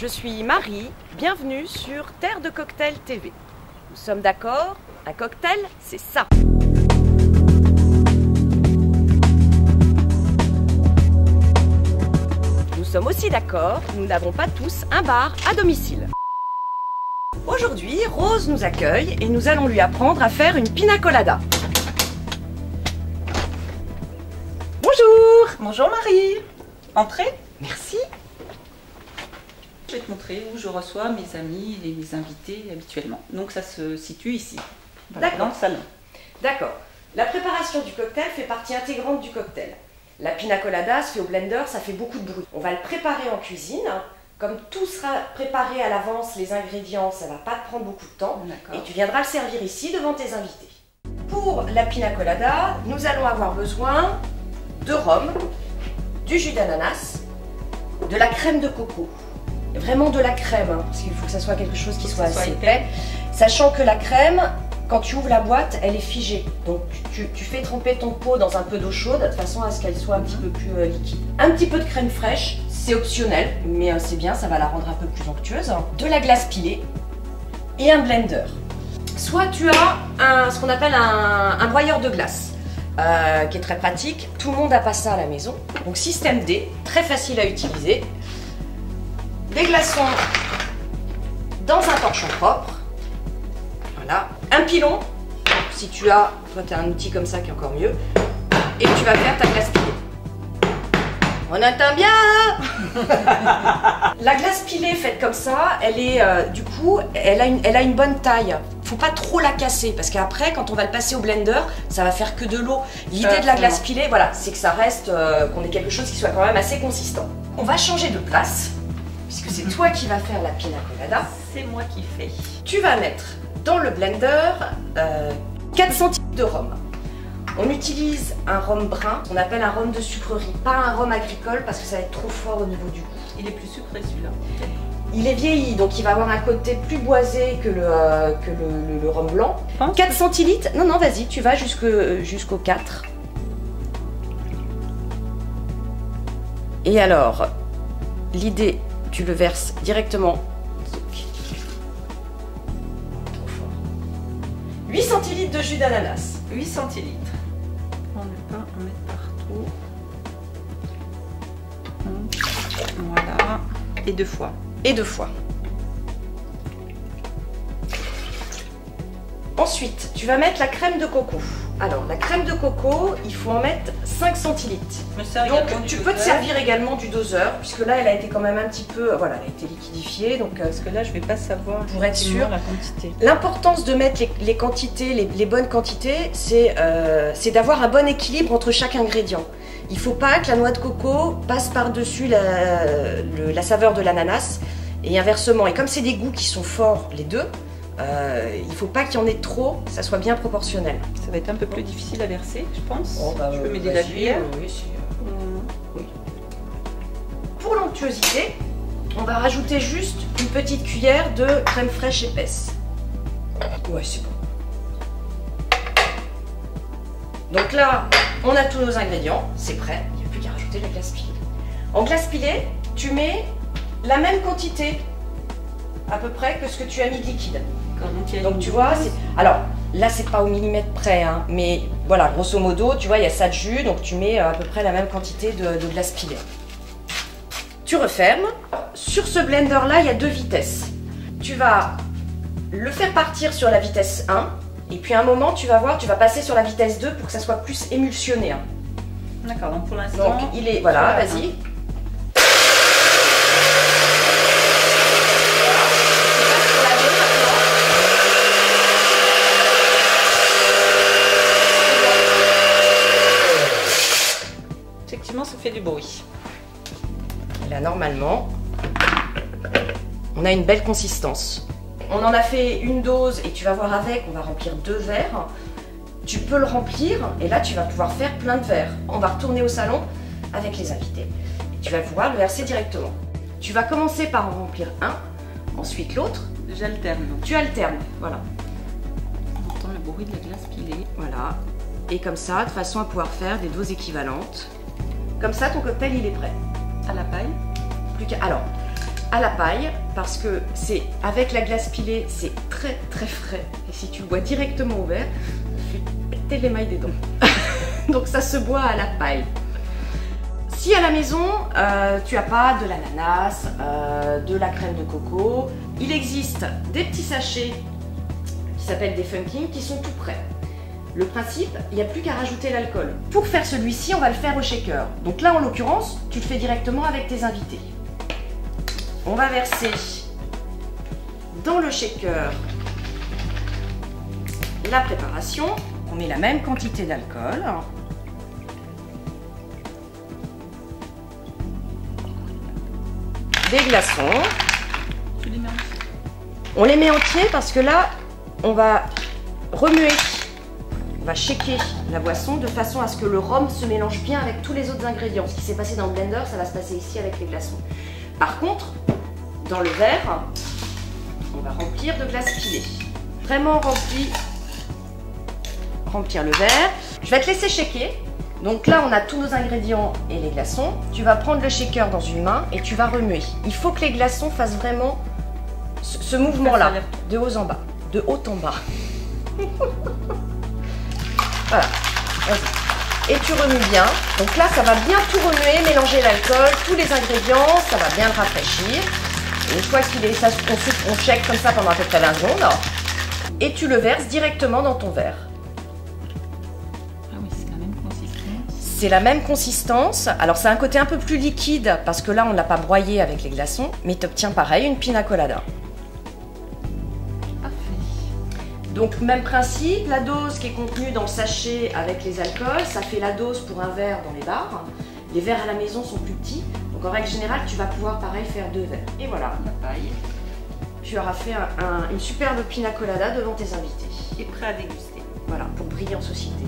Je suis Marie, bienvenue sur Terre de Cocktail TV. Nous sommes d'accord, un cocktail, c'est ça. Nous sommes aussi d'accord, nous n'avons pas tous un bar à domicile. Aujourd'hui, Rose nous accueille et nous allons lui apprendre à faire une pina colada. Bonjour! Bonjour Marie! Entrez! Merci! Je vais te montrer où je reçois mes amis et mes invités habituellement. Donc ça se situe ici, voilà, dans le salon. D'accord. La préparation du cocktail fait partie intégrante du cocktail. La pina colada se fait au blender, ça fait beaucoup de bruit. On va le préparer en cuisine. Comme tout sera préparé à l'avance, les ingrédients, ça ne va pas te prendre beaucoup de temps. Et tu viendras le servir ici devant tes invités. Pour la pina colada, nous allons avoir besoin de rhum, du jus d'ananas, de la crème de coco. Vraiment de la crème, hein, parce qu'il faut que ça soit quelque chose qui soit assez épais. Sachant que la crème, quand tu ouvres la boîte, elle est figée. Donc tu fais tremper ton pot dans un peu d'eau chaude, de façon à ce qu'elle soit un petit peu plus liquide. Un petit peu de crème fraîche, c'est optionnel, mais c'est bien, ça va la rendre un peu plus onctueuse. De la glace pilée et un blender. Soit tu as ce qu'on appelle un broyeur de glace, qui est très pratique. Tout le monde n'a pas ça à la maison. Donc système D, très facile à utiliser. Des glaçons dans un torchon propre. Voilà. Un pilon, si tu as, toi tu as un outil comme ça qui est encore mieux. Et tu vas faire ta glace pilée. On entend bien. La glace pilée faite comme ça, elle est du coup, elle a une bonne taille. Faut pas trop la casser parce qu'après, quand on va le passer au blender, ça va faire que de l'eau. L'idée de la glace pilée, voilà, c'est que ça reste, qu'on ait quelque chose qui soit quand même assez consistant. On va changer de place puisque c'est toi qui vas faire la pina colada. C'est moi qui fais. Tu vas mettre dans le blender 4 centilitres de rhum. On utilise un rhum brun, qu'on appelle un rhum de sucrerie, pas un rhum agricole parce que ça va être trop fort au niveau du goût. Il est plus sucré celui-là. Il est vieilli, donc il va avoir un côté plus boisé que le rhum blanc. 4 centilitres, non, vas-y, tu vas jusqu'au 4. Et alors, l'idée, tu le verses directement. Trop fort. 8 centilitres de jus d'ananas. 8 centilitres. On ne peut pas en mettre partout. Voilà. Et 2 fois. Et 2 fois. Ensuite, tu vas mettre la crème de coco. Alors, la crème de coco, il faut en mettre 5 centilitres. Donc, tu peux te servir également du doseur, puisque là, elle a été quand même un petit peu, voilà, elle a été liquidifiée. Donc, parce que là, je ne vais pas savoir pour être sûr la quantité. L'importance de mettre les quantités, les bonnes quantités, c'est d'avoir un bon équilibre entre chaque ingrédient. Il ne faut pas que la noix de coco passe par-dessus la saveur de l'ananas et inversement. Et comme c'est des goûts qui sont forts, les deux, il ne faut pas qu'il y en ait trop, que ça soit bien proportionnel. Ça va être un peu plus difficile à verser, je pense. Oh, bah, je peux m'aider la cuillère. Oui. Pour l'onctuosité, on va rajouter juste une petite cuillère de crème fraîche épaisse. Ouais, c'est bon. Donc là, on a tous nos ingrédients, c'est prêt, il n'y a plus qu'à rajouter la glace pilée. En glace pilée, tu mets la même quantité, à peu près, que ce que tu as mis de liquide. Donc tu vois, alors là c'est pas au millimètre près, hein, mais voilà, grosso modo, tu vois, il y a ça de jus, donc tu mets à peu près la même quantité de glace pilée. Tu refermes. Sur ce blender là, il y a 2 vitesses. Tu vas le faire partir sur la vitesse 1, et puis à un moment, tu vas voir, tu vas passer sur la vitesse 2 pour que ça soit plus émulsionné. Hein. D'accord, donc pour l'instant... Donc il est, voilà, vas-y. Effectivement, ça fait du bruit. Et là, normalement, on a une belle consistance. On en a fait une dose et tu vas voir avec, on va remplir 2 verres. Tu peux le remplir et là, tu vas pouvoir faire plein de verres. On va retourner au salon avec les invités. Et tu vas pouvoir le verser directement. Tu vas commencer par en remplir un, ensuite l'autre. J'alterne. Tu alternes, voilà. On entend le bruit de la glace pilée. Voilà. Et comme ça, de façon à pouvoir faire des doses équivalentes. Comme ça, ton cocktail, il est prêt. À la paille. Plus qu'à... Alors, à la paille parce que c'est avec la glace pilée, c'est très très frais. Et si tu le bois directement au verre, ça fait péter l'émail des dents. Donc ça se boit à la paille. Si à la maison, tu n'as pas de l'ananas, de la crème de coco, il existe des petits sachets qui s'appellent des Funking qui sont tout prêts. Le principe, il n'y a plus qu'à rajouter l'alcool. Pour faire celui-ci, on va le faire au shaker. Donc là, en l'occurrence, tu le fais directement avec tes invités. On va verser dans le shaker la préparation. On met la même quantité d'alcool. Des glaçons. Tu les mets entiers. On les met entiers parce que là, on va remuer, on va shaker la boisson de façon à ce que le rhum se mélange bien avec tous les autres ingrédients. Ce qui s'est passé dans le blender, ça va se passer ici avec les glaçons. Par contre, dans le verre, on va remplir de glace pilée. Vraiment remplir le verre. Je vais te laisser shaker. Donc là, on a tous nos ingrédients et les glaçons. Tu vas prendre le shaker dans une main et tu vas remuer. Il faut que les glaçons fassent vraiment ce mouvement-là, de haut en bas. De haut en bas. Voilà. Vas-y. Et tu remues bien. Donc là, ça va bien tout remuer, mélanger l'alcool, tous les ingrédients, ça va bien le rafraîchir. Et une fois qu'il est, ça, on shake comme ça pendant à peu près 20 secondes. Et tu le verses directement dans ton verre. C'est la même consistance. Alors c'est un côté un peu plus liquide parce que là on ne l'a pas broyé avec les glaçons, mais tu obtiens pareil une pina colada. Parfait. Donc même principe, la dose qui est contenue dans le sachet avec les alcools, ça fait la dose pour un verre dans les bars. Les verres à la maison sont plus petits, donc en règle générale tu vas pouvoir pareil faire 2 verres. Et voilà, la paille. Tu auras fait une superbe pina colada devant tes invités. Et prêt à déguster. Voilà, pour briller en société.